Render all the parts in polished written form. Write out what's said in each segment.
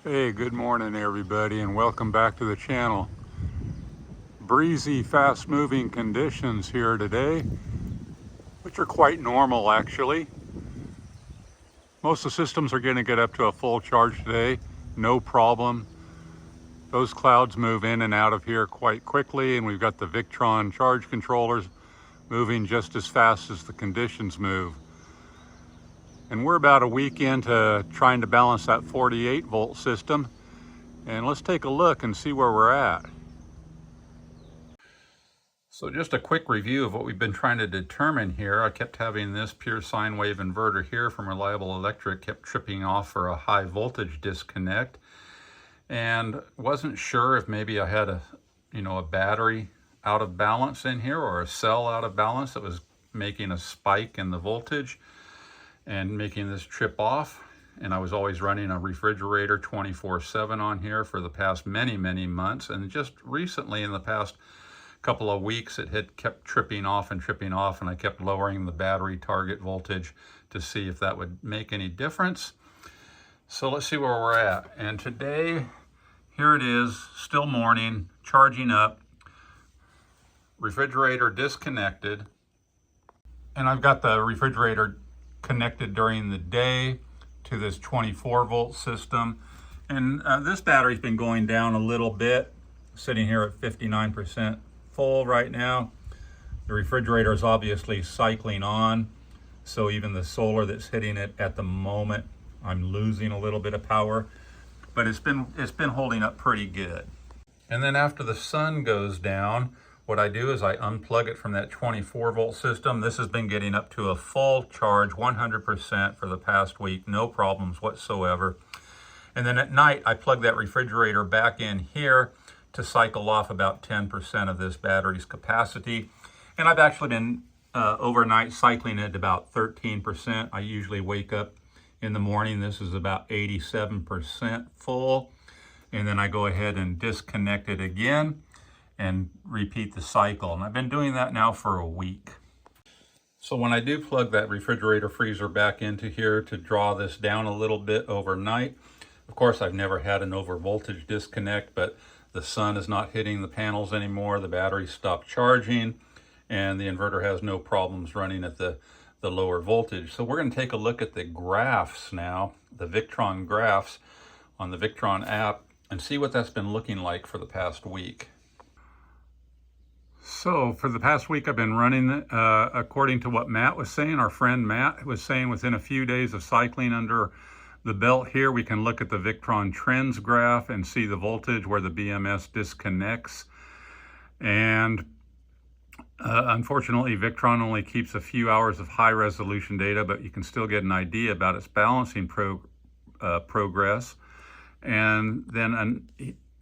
Hey, good morning everybody, and welcome back to the channel. Breezy, fast-moving conditions here today, which are quite normal actually. Most of the systems are going to get up to a full charge today, no problem. Those clouds move in and out of here quite quickly, and we've got the Victron charge controllers moving just as fast as the conditions move. And we're about a week into trying to balance that 48 volt system. And let's take a look and see where we're at. So just a quick review of what we've been trying to determine here. I kept having this pure sine wave inverter here from Reliable Electric, kept tripping off for a high voltage disconnect. And wasn't sure if maybe I had a battery out of balance in here or a cell out of balance that was making a spike in the voltage and making this trip off. And I was always running a refrigerator 24/7 on here for the past many months, and just recently in the past couple of weeks it had kept tripping off, and I kept lowering the battery target voltage to see if that would make any difference. So let's see where we're at. And today, here it is, still morning, charging up, refrigerator disconnected, and I've got the refrigerator connected during the day to this 24 volt system. And this battery's been going down a little bit, sitting here at 59% full right now. The refrigerator is obviously cycling on, so even the solar that's hitting it at the moment, I'm losing a little bit of power, but it's been holding up pretty good. And then after the sun goes down, what I do is I unplug it from that 24 volt system. This has been getting up to a full charge, 100% for the past week, no problems whatsoever. And then at night, I plug that refrigerator back in here to cycle off about 10% of this battery's capacity. And I've actually been overnight cycling it about 13%. I usually wake up in the morning, this is about 87% full. And then I go ahead and disconnect it again and repeat the cycle. And I've been doing that now for a week. So when I do plug that refrigerator freezer back into here to draw this down a little bit overnight, of course I've never had an over voltage disconnect, but the sun is not hitting the panels anymore, the battery stopped charging, and the inverter has no problems running at the lower voltage. So we're going to take a look at the graphs now, the Victron graphs on the Victron app, and see what that's been looking like for the past week. So for the past week, I've been running, according to what Matt was saying, our friend Matt was saying, within a few days of cycling under the belt here, we can look at the Victron trends graph and see the voltage where the BMS disconnects. And unfortunately, Victron only keeps a few hours of high resolution data, but you can still get an idea about its balancing progress. And then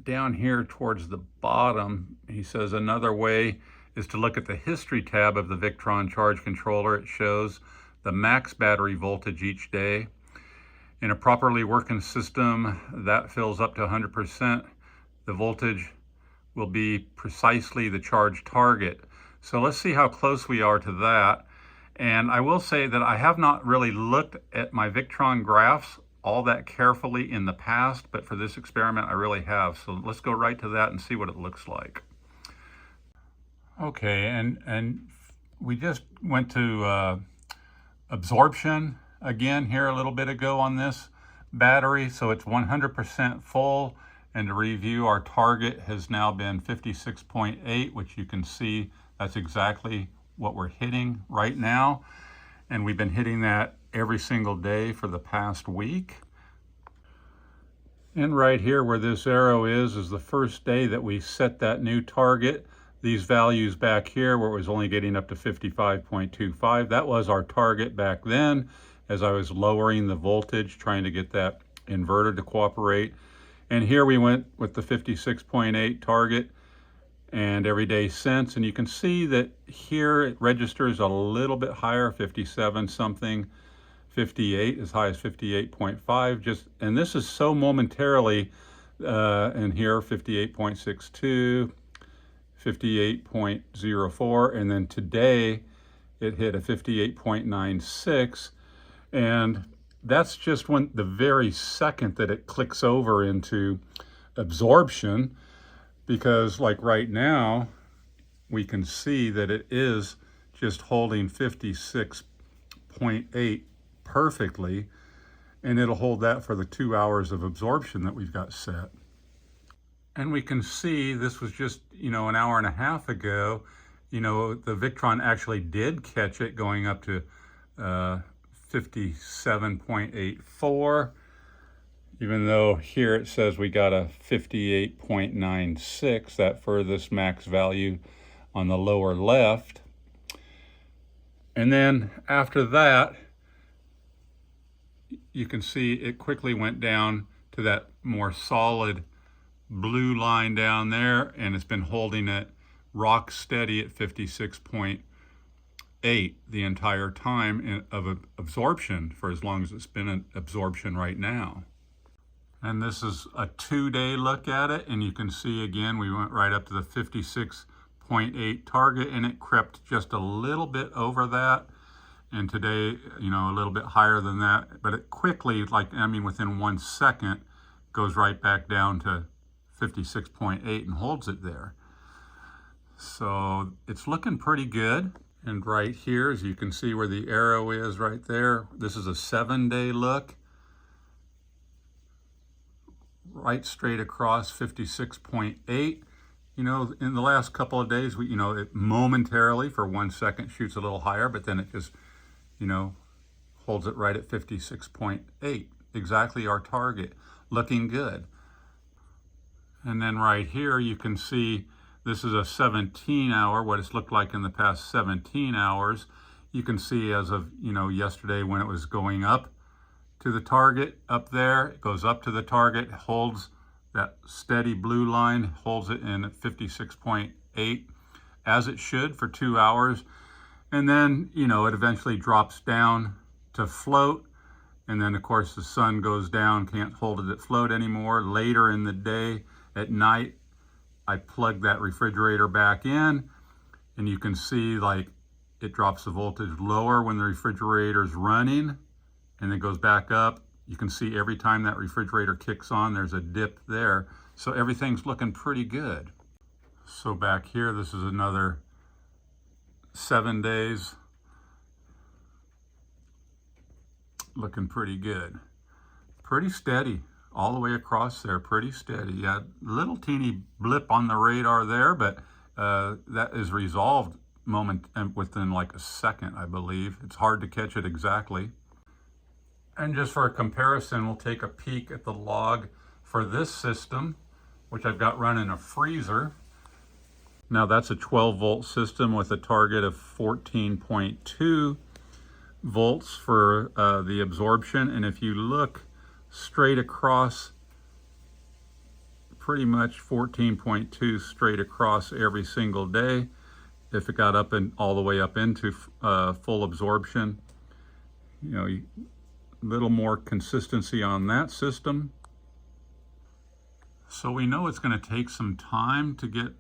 down here towards the bottom, he says another way is to look at the history tab of the Victron charge controller. It shows the max battery voltage each day. In a properly working system that fills up to 100%, the voltage will be precisely the charge target. So let's see how close we are to that. And I will say that I have not really looked at my Victron graphs all that carefully in the past, but for this experiment I really have. So let's go right to that and see what it looks like. Okay, and we just went to absorption again here a little bit ago on this battery, so it's 100% full. And to review, our target has now been 56.8, which you can see that's exactly what we're hitting right now. And we've been hitting that every single day for the past week. And right here where this arrow is the first day that we set that new target. These values back here where it was only getting up to 55.25, that was our target back then as I was lowering the voltage, trying to get that inverter to cooperate. And here we went with the 56.8 target and every day since, and you can see that here it registers a little bit higher, 57 something, 58, as high as 58.5, and this is so momentarily, and here 58.62, 58.04, and then today it hit a 58.96, and that's just when the very second that it clicks over into absorption, because like right now, we can see that it is just holding 56.8 perfectly, and it'll hold that for the 2 hours of absorption that we've got set. And we can see this was just, an hour and a half ago, the Victron actually did catch it going up to 57.84, even though here it says we got a 58.96, that furthest max value on the lower left. And then after that, you can see it quickly went down to that more solid blue line down there, and it's been holding it rock steady at 56.8 the entire time of absorption, for as long as it's been an absorption right now. And this is a 2-day look at it, and you can see again we went right up to the 56.8 target, and it crept just a little bit over that, and today a little bit higher than that, but it quickly, within 1 second, goes right back down to 56.8 and holds it there. So it's looking pretty good. And right here, as you can see where the arrow is right there, this is a 7-day look. Right straight across 56.8. In the last couple of days, it momentarily for 1 second shoots a little higher, but then it just, holds it right at 56.8. Exactly our target. Looking good. And then right here, you can see this is a 17-hour, what it's looked like in the past 17 hours. You can see as of, yesterday when it was going up to the target up there, it goes up to the target, holds that steady blue line, holds it in at 56.8 as it should for 2 hours. And then, it eventually drops down to float. And then of course the sun goes down, can't hold it at float anymore. Later in the day, at night, I plug that refrigerator back in, and you can see it drops the voltage lower when the refrigerator is running, and then goes back up. You can see every time that refrigerator kicks on, there's a dip there. So everything's looking pretty good. So back here, this is another 7 days. Looking pretty good. Pretty steady. All the way across there, pretty steady. Yeah, little teeny blip on the radar there, but that is resolved within like a second, I believe. It's hard to catch it exactly. And just for a comparison, we'll take a peek at the log for this system, which I've got running a freezer. Now that's a 12-volt system with a target of 14.2 volts for the absorption. And if you look straight across, pretty much 14.2 straight across every single day. If it got up and all the way up into full absorption, a little more consistency on that system. So we know it's going to take some time to get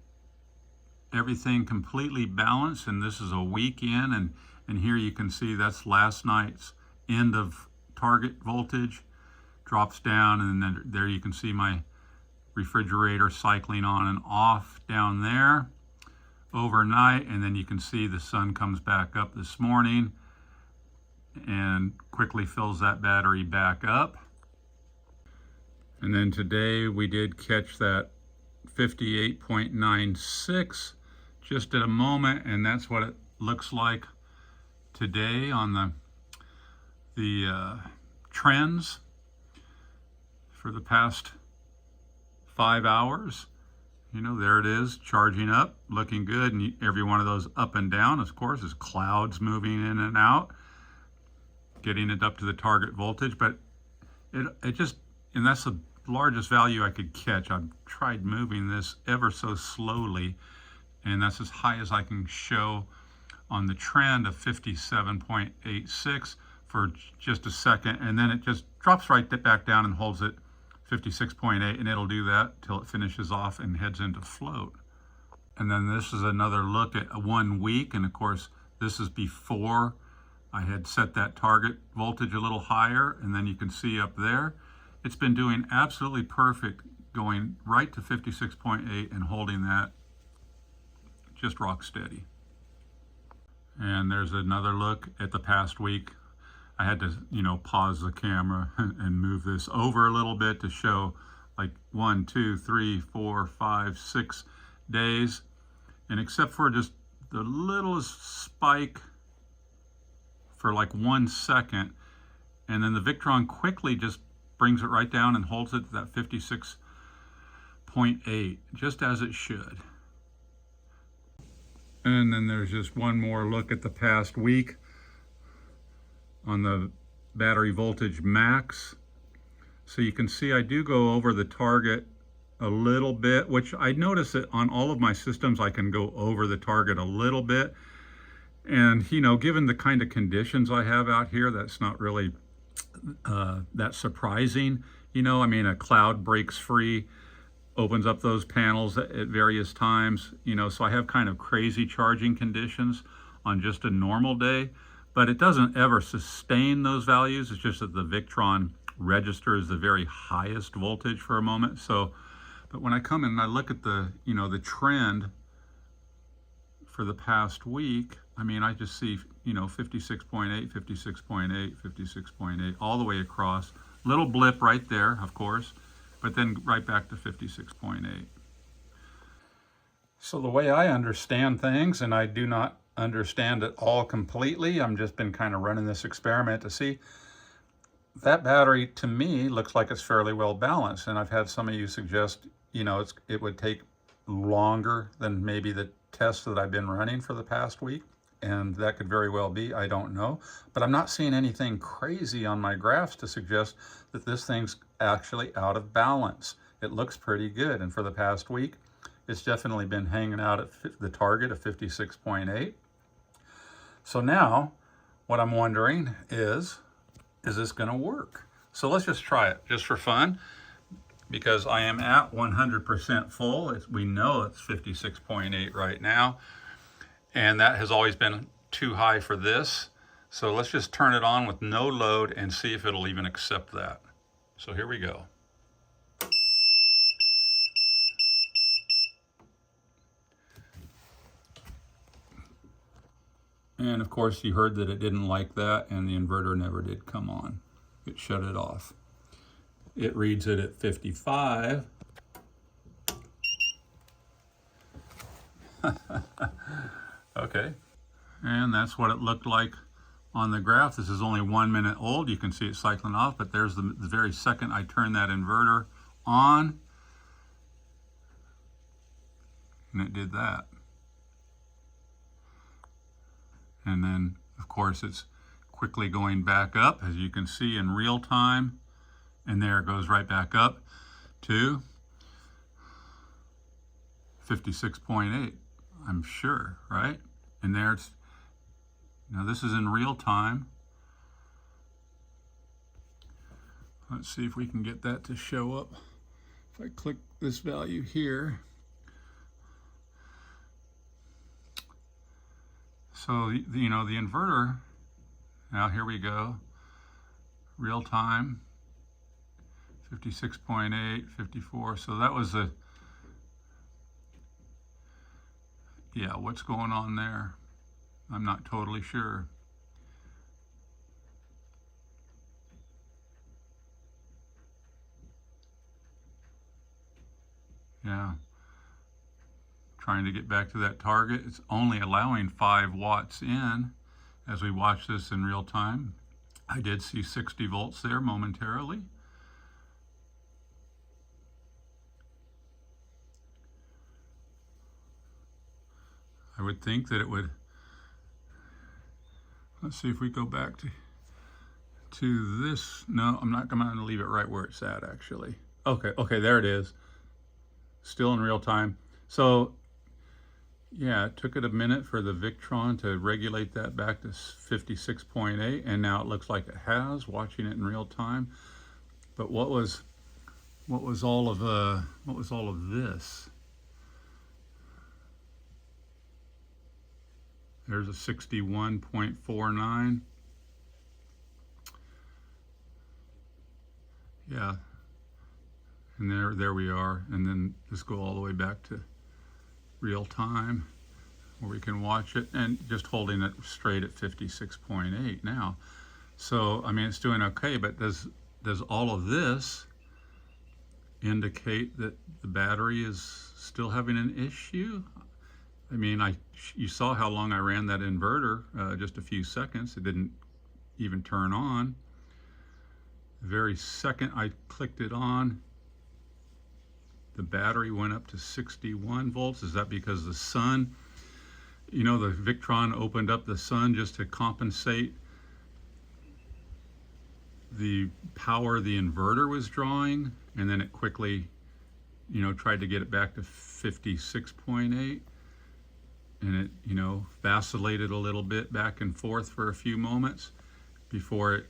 everything completely balanced, and this is a week in, and here you can see that's last night's end of target voltage. Drops down, and then there you can see my refrigerator cycling on and off down there overnight, and then you can see the sun comes back up this morning and quickly fills that battery back up. And then today we did catch that 58.96 just at a moment, and that's what it looks like today on the trends for the past 5 hours. There it is, charging up, looking good, and every one of those up and down, of course, is clouds moving in and out, getting it up to the target voltage. But it just, and that's the largest value I could catch. I've tried moving this ever so slowly, and that's as high as I can show on the trend of 57.86 for just a second, and then it just drops right back down and holds it 56.8, and it'll do that till it finishes off and heads into float. And then this is another look at 1 week, and of course this is before I had set that target voltage a little higher, and then you can see up there, it's been doing absolutely perfect, going right to 56.8 and holding that just rock steady. And there's another look at the past week. I had to, pause the camera and move this over a little bit to show like 1, 2, 3, 4, 5, 6 days. And except for just the littlest spike for like 1 second, and then the Victron quickly just brings it right down and holds it to that 56.8, just as it should. And then there's just one more look at the past week on the battery voltage max. So you can see I do go over the target a little bit, which I notice that on all of my systems I can go over the target a little bit. And given the kind of conditions I have out here, that's not really that surprising. A cloud breaks free, opens up those panels at various times, so I have kind of crazy charging conditions on just a normal day, but it doesn't ever sustain those values. It's just that the Victron registers the very highest voltage for a moment. So, but when I come in and I look at the, the trend for the past week, I just see, 56.8, 56.8, 56.8, all the way across. Little blip right there, of course, but then right back to 56.8. So the way I understand things, and I do not understand it all completely, I've just been kind of running this experiment to see, that battery to me looks like it's fairly well balanced. And I've had some of you suggest, it would take longer than maybe the test that I've been running for the past week. And that could very well be, I don't know. But I'm not seeing anything crazy on my graphs to suggest that this thing's actually out of balance. It looks pretty good. And for the past week, it's definitely been hanging out at the target of 56.8. So now what I'm wondering is this gonna work? So let's just try it just for fun, because I am at 100% full. We know it's 56.8 right now. And that has always been too high for this. So let's just turn it on with no load and see if it'll even accept that. So here we go. And of course you heard that it didn't like that, and the inverter never did come on. It shut it off. It reads it at 55. Okay, and that's what it looked like on the graph. This is only 1 minute old. You can see it cycling off, but there's the very second I turn that inverter on, and it did that. And then, of course, it's quickly going back up, as you can see in real time, and there it goes right back up to 56.8, I'm sure, right? And there it's, now this is in real time. Let's see if we can get that to show up. If I click this value here. So, the inverter, now here we go, real time, 56.8, 54. So that was the, yeah, what's going on there? I'm not totally sure. Yeah. Trying to get back to that target. It's only allowing 5 watts in as we watch this in real time. I did see 60 volts there momentarily. I would think that it would, let's see if we go back to this. No, I'm not going to leave it right where it's at actually. Okay, there it is. Still in real time. So yeah, it took it a minute for the Victron to regulate that back to 56.8, and now it looks like it has, watching it in real time. But what was all of this? There's a 61.49. Yeah, and there we are. And then just go all the way back to real time where we can watch it, and just holding it straight at 56.8 now. So I mean, it's doing okay, but does all of this indicate that the battery is still having an issue? I mean, you saw how long I ran that inverter, just a few seconds. It didn't even turn on. The very second I clicked it on, the battery went up to 61 volts. Is that because the sun, you know, the Victron opened up the sun just to compensate the power the inverter was drawing, and then it quickly, you know, tried to get it back to 56.8, and it, you know, vacillated a little bit back and forth for a few moments before it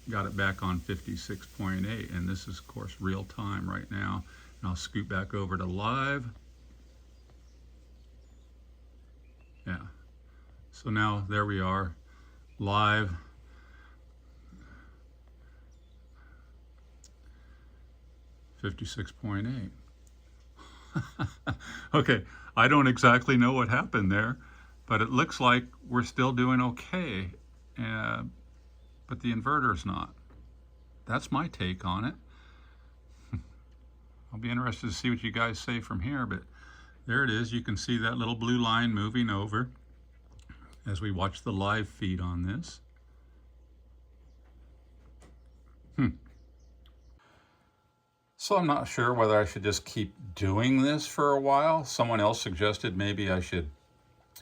got it back on 56.8. And this is of course real time right now. And I'll scoot back over to live. Yeah, so now there we are, live. $56.8. Okay, I don't exactly know what happened there, but it looks like we're still doing okay, but the inverter's not. That's my take on it. I'll be interested to see what you guys say from here, but there it is. You can see that little blue line moving over as we watch the live feed on this. So I'm not sure whether I should just keep doing this for a while. Someone else suggested maybe I should,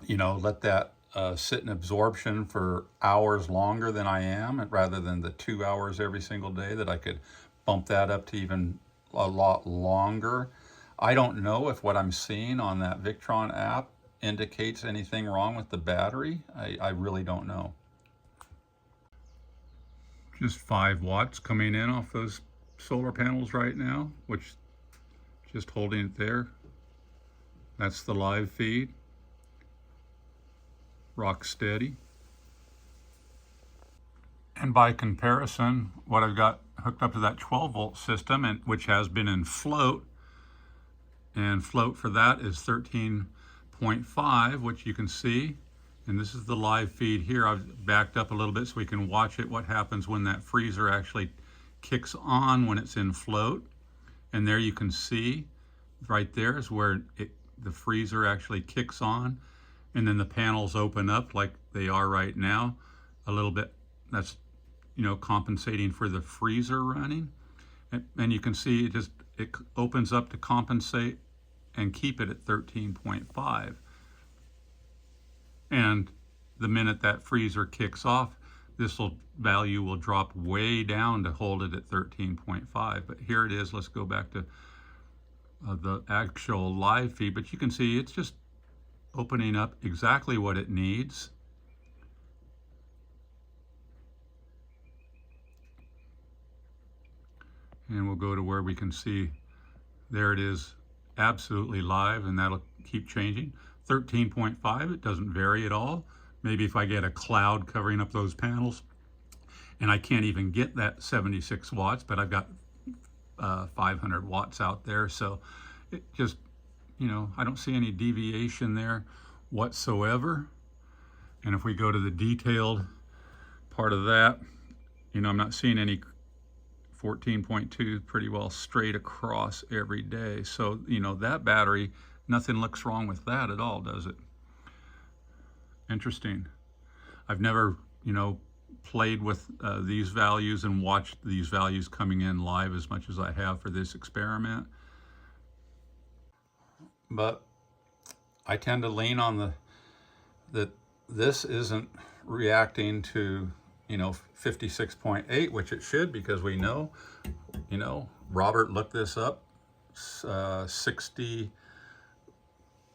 you know, let that sit in absorption for hours longer than I am, rather than the 2 hours every single day, that I could bump that up to even a lot longer. I don't know if what I'm seeing on that Victron app indicates anything wrong with the battery. I really don't know. Just 5 watts coming in off those solar panels right now, which, just holding it there, that's the live feed, rock steady. And by comparison, what I've got hooked up to that 12 volt system, and which has been in float, and float for that is 13.5, which you can see. And this is the live feed here. I've backed up a little bit so we can watch it, what happens when that freezer actually kicks on when it's in float. And there you can see, right there is where the freezer actually kicks on, and then the panels open up like they are right now a little bit. That's, you know, compensating for the freezer running. And you can see it opens up to compensate and keep it at 13.5. And the minute that freezer kicks off, this value will drop way down to hold it at 13.5. But here it is. Let's go back to the actual live feed. But you can see it's just opening up exactly what it needs. And we'll go to where we can see, there it is, absolutely live, and that'll keep changing. 13.5, it doesn't vary at all. Maybe if I get a cloud covering up those panels and I can't even get that 76 watts, but I've got 500 watts out there. So it just, you know, I don't see any deviation there whatsoever. And if we go to the detailed part of that, you know, I'm not seeing any 14.2 pretty well straight across every day. So, you know, that battery, nothing looks wrong with that at all, does it? Interesting. I've never, you know, played with these values and watched these values coming in live as much as I have for this experiment. But I tend to lean on that this isn't reacting to, you know, 56.8, which it should, because we know, you know, Robert looked this up, 60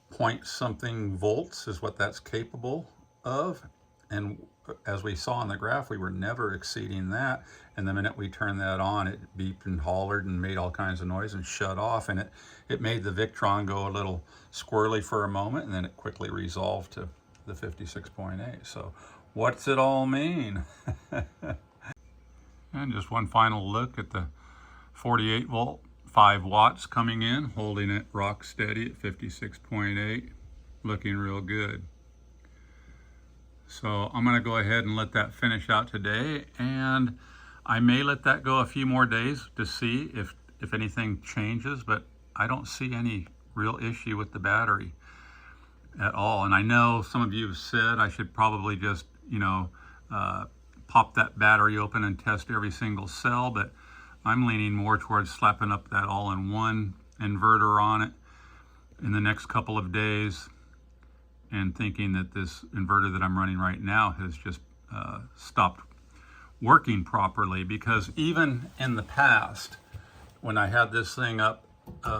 point something volts is what that's capable of. And as we saw on the graph, we were never exceeding that. And the minute we turned that on, it beeped and hollered and made all kinds of noise and shut off. And it made the Victron go a little squirrely for a moment, and then it quickly resolved to the 56.8. So what's it all mean? And just one final look at the 48 volt, 5 watts coming in, holding it rock steady at 56.8, looking real good. So I'm going to go ahead and let that finish out today, and I may let that go a few more days to see if anything changes, but I don't see any real issue with the battery at all. And I know some of you have said I should probably just, pop that battery open and test every single cell, but I'm leaning more towards slapping up that all-in-one inverter on it in the next couple of days, and thinking that this inverter that I'm running right now has just stopped working properly. Because even in the past, when I had this thing up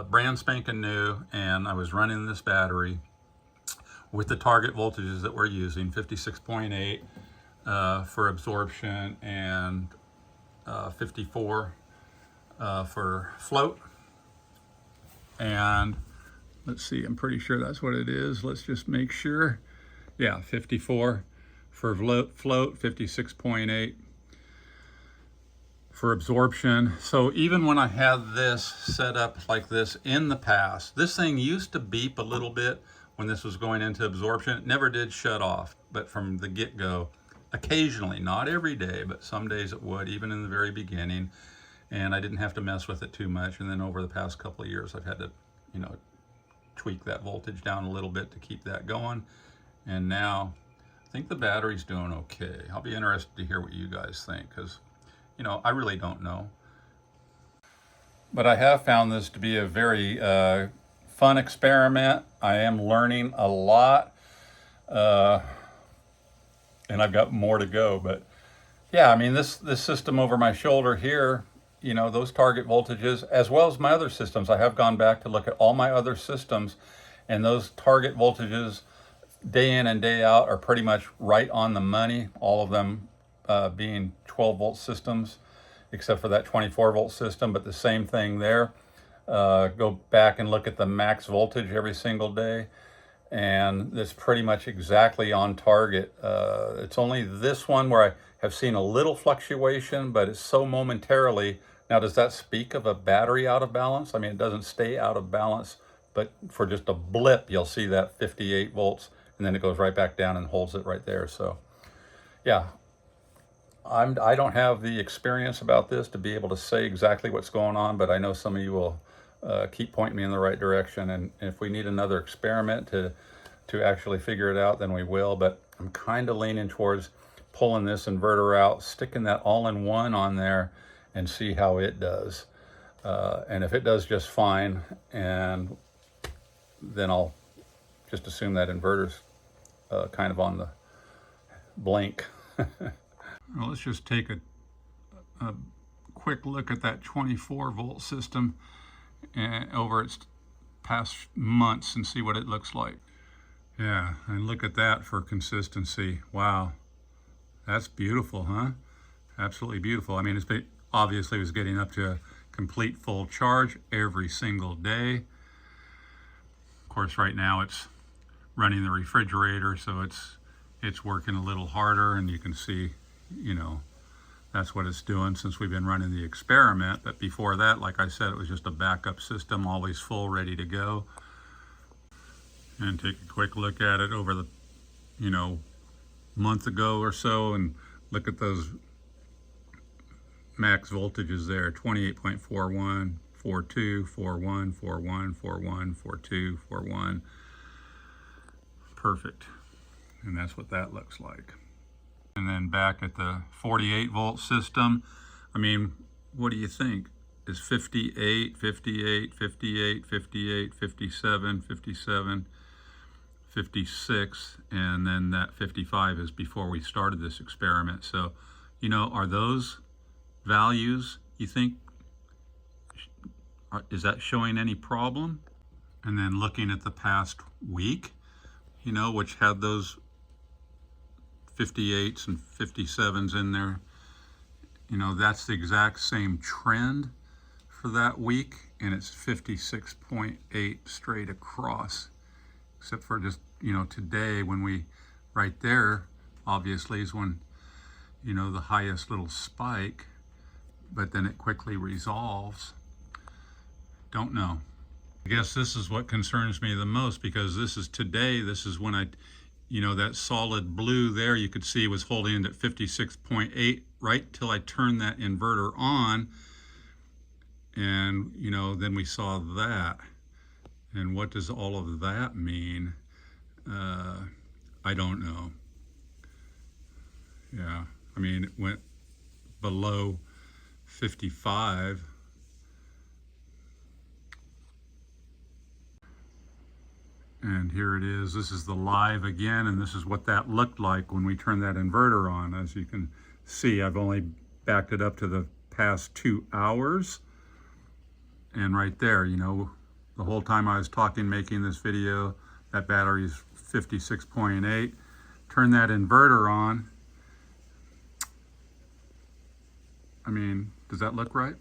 brand spanking new and I was running this battery with the target voltages that we're using, 56.8 for absorption and 54 for float, and let's see, I'm pretty sure that's what it is. Let's just make sure. Yeah, 54 for float, 56.8 for absorption. So even when I had this set up like this in the past, this thing used to beep a little bit when this was going into absorption. It never did shut off, but from the get-go, occasionally, not every day, but some days it would, even in the very beginning. And I didn't have to mess with it too much. And then over the past couple of years, I've had to, tweak that voltage down a little bit to keep that going. And now I think the battery's doing okay. I'll be interested to hear what you guys think, because I really don't know. But I have found this to be a very fun experiment. I am learning a lot, and I've got more to go. But yeah, I mean, this system over my shoulder here, those target voltages, as well as my other systems, I have gone back to look at all my other systems, and those target voltages day in and day out are pretty much right on the money, all of them being 12 volt systems, except for that 24 volt system, but the same thing there. Go back and look at the max voltage every single day, and it's pretty much exactly on target. It's only this one where I have seen a little fluctuation, but it's so momentarily. Now, does that speak of a battery out of balance? I mean, it doesn't stay out of balance, but for just a blip, you'll see that 58 volts, and then it goes right back down and holds it right there. So yeah, I don't have the experience about this to be able to say exactly what's going on, but I know some of you will keep pointing me in the right direction. And if we need another experiment to actually figure it out, then we will. But I'm kind of leaning towards pulling this inverter out, sticking that all-in-one on there, and see how it does. And if it does just fine, and then I'll just assume that inverter's kind of on the blink. Well, let's just take a quick look at that 24 volt system over its past months and see what it looks like. Yeah, and look at that for consistency. Wow, that's beautiful, huh? Absolutely beautiful. I mean, obviously it was getting up to a complete full charge every single day. Of course, right now it's running the refrigerator, so it's working a little harder, and you can see, that's what it's doing since we've been running the experiment. But before that, like I said, it was just a backup system, always full, ready to go. And take a quick look at it over the, month ago or so, and look at those max voltages there: 28.41, 42, 41, 41, 41, 42, 41. Perfect. And that's what that looks like. And then back at the 48 volt system, I mean, what do you think? Is 58, 58, 58, 58, 57, 57, 56, and then that 55 is before we started this experiment. So, are those values, you think, is that showing any problem? And then looking at the past week, which had those 58s and 57s in there, that's the exact same trend for that week, and it's 56.8 straight across, except for just, today, when right there, obviously, is when, the highest little spike. but then it quickly resolves. Don't know. I guess this is what concerns me the most, because this is today. This is when that solid blue there you could see was holding at 56.8 right till I turned that inverter on. And, then we saw that. And what does all of that mean? I don't know. Yeah, I mean, it went below 55. And here it is. This is the live again, and this is what that looked like when we turned that inverter on. As you can see, I've only backed it up to the past 2 hours. And right there, the whole time I was talking, making this video, that battery is 56.8. Turn that inverter on. I mean, does that look right?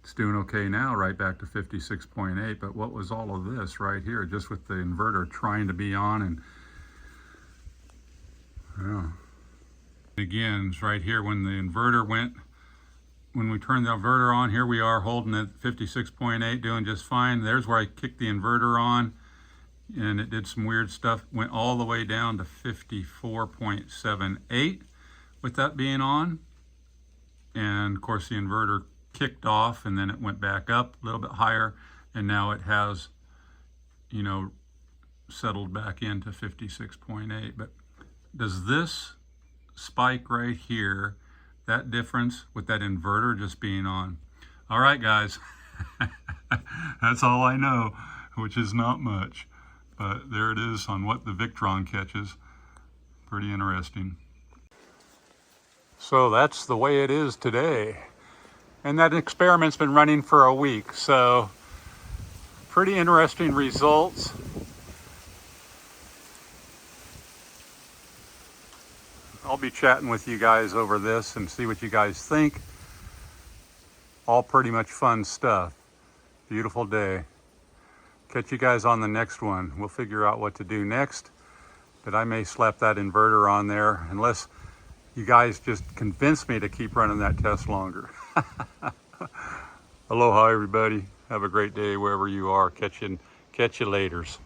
It's doing okay now, right back to 56.8, but what was all of this right here, just with the inverter trying to be on? And again, it's right here when the inverter went, when we turned the inverter on, here we are holding at 56.8, doing just fine. There's where I kicked the inverter on, and it did some weird stuff, went all the way down to 54.78 with that being on. And of course the inverter kicked off, and then it went back up a little bit higher, and now it has, settled back into 56.8. But does this spike right here, that difference with that inverter just being on? All right, guys, that's all I know, which is not much, but there it is on what the Victron catches. Pretty interesting. So that's the way it is today. And that experiment's been running for a week, so pretty interesting results. I'll be chatting with you guys over this and see what you guys think. All pretty much fun stuff. Beautiful day. Catch you guys on the next one. We'll figure out what to do next, but I may slap that inverter on there unless you guys just convince me to keep running that test longer. Aloha, everybody. Have a great day wherever you are. Catch you laters.